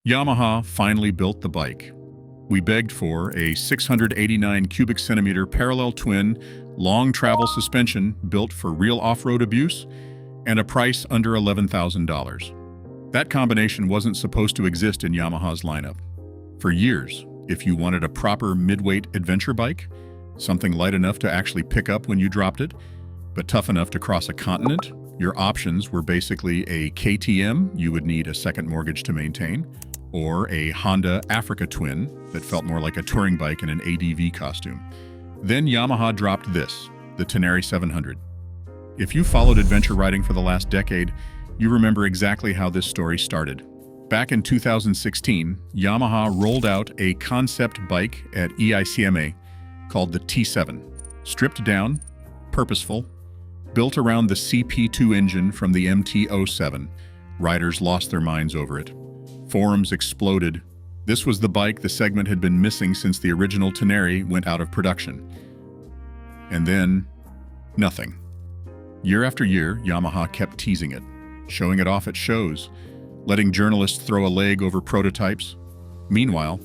Yamaha finally built the bike. We begged for a 689 cubic centimeter parallel twin, long travel suspension built for real off-road abuse, and a price under $11,000. That combination wasn't supposed to exist in Yamaha's lineup. For years, if you wanted a proper mid-weight adventure bike, something light enough to actually pick up when you dropped it, but tough enough to cross a continent, your options were basically a KTM you would need a second mortgage to maintain, or a Honda Africa Twin that felt more like a touring bike in an ADV costume. Then Yamaha dropped this, the Tenere 700. If you followed adventure riding for the last decade, you remember exactly how this story started. Back in 2016, Yamaha rolled out a concept bike at EICMA called the T7. Stripped down, purposeful, built around the CP2 engine from the MT-07. Riders lost their minds over it. Forums exploded. This was the bike the segment had been missing since the original Tenere went out of production. And then, nothing. Year after year, Yamaha kept teasing it, showing it off at shows, letting journalists throw a leg over prototypes. Meanwhile,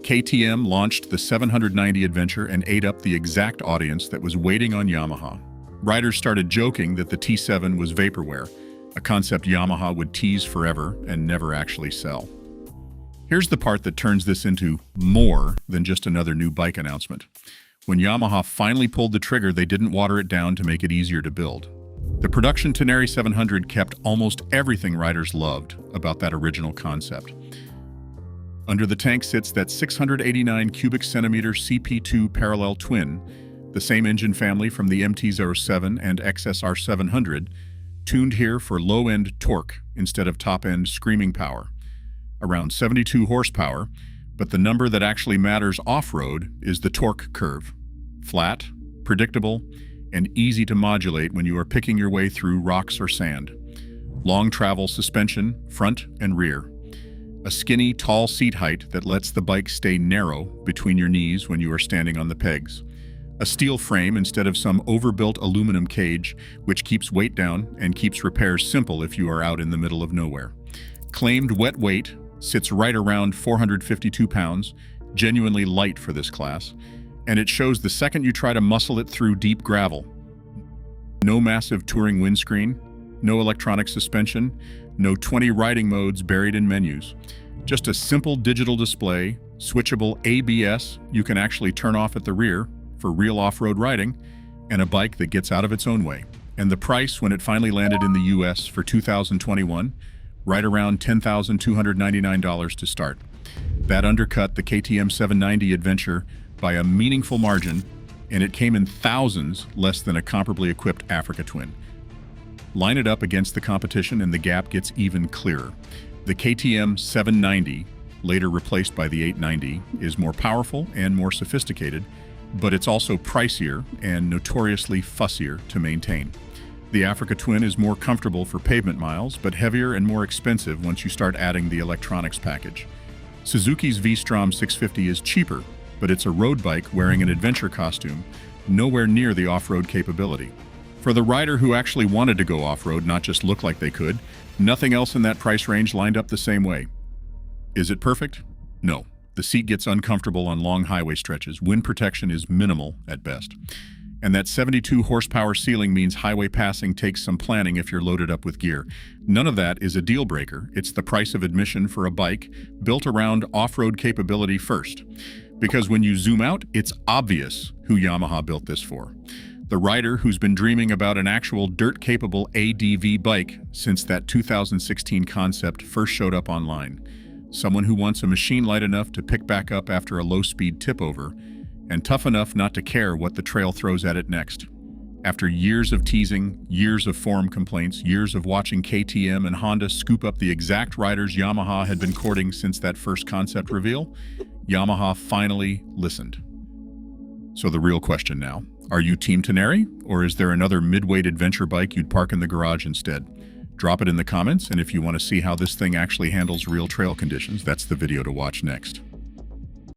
KTM launched the 790 Adventure and ate up the exact audience that was waiting on Yamaha. Riders started joking that the T7 was vaporware, a concept Yamaha would tease forever and never actually sell. Here's the part that turns this into more than just another new bike announcement. When Yamaha finally pulled the trigger, they didn't water it down to make it easier to build. The production Tenere 700 kept almost everything riders loved about that original concept. Under the tank sits that 689 cubic centimeter CP2 parallel twin, the same engine family from the MT-07 and XSR 700, tuned here for low-end torque instead of top-end screaming power. Around 72 horsepower, but the number that actually matters off-road is the torque curve. Flat, predictable, and easy to modulate when you are picking your way through rocks or sand. Long travel suspension, front and rear. A skinny, tall seat height that lets the bike stay narrow between your knees when you are standing on the pegs. A steel frame instead of some overbuilt aluminum cage, which keeps weight down and keeps repairs simple if you are out in the middle of nowhere. Claimed wet weight sits right around 452 pounds, genuinely light for this class, and it shows the second you try to muscle it through deep gravel. No massive touring windscreen, no electronic suspension, no 20 riding modes buried in menus. Just a simple digital display, switchable ABS you can actually turn off at the rear for real off-road riding, and a bike that gets out of its own way. And the price when it finally landed in the US for 2021, right around $10,299 to start. That undercut the KTM 790 Adventure by a meaningful margin, and it came in thousands less than a comparably equipped Africa Twin. Line it up against the competition and the gap gets even clearer. The KTM 790, later replaced by the 890, is more powerful and more sophisticated, but it's also pricier and notoriously fussier to maintain. The Africa Twin is more comfortable for pavement miles, but heavier and more expensive once you start adding the electronics package. Suzuki's V-Strom 650 is cheaper, but it's a road bike wearing an adventure costume, nowhere near the off-road capability. For the rider who actually wanted to go off-road, not just look like they could, nothing else in that price range lined up the same way. Is it perfect? No. The seat gets uncomfortable on long highway stretches. Wind protection is minimal at best. And that 72 horsepower ceiling means highway passing takes some planning if you're loaded up with gear. None of that is a deal breaker. It's the price of admission for a bike built around off-road capability first. Because when you zoom out, it's obvious who Yamaha built this for. The rider who's been dreaming about an actual dirt-capable ADV bike since that 2016 concept first showed up online. Someone who wants a machine light enough to pick back up after a low-speed tip-over, and tough enough not to care what the trail throws at it next. After years of teasing, years of forum complaints, years of watching KTM and Honda scoop up the exact riders Yamaha had been courting since that first concept reveal, Yamaha finally listened. So the real question now, are you Team Tenere, or is there another mid-weight adventure bike you'd park in the garage instead? Drop it in the comments, and if you want to see how this thing actually handles real trail conditions, that's the video to watch next.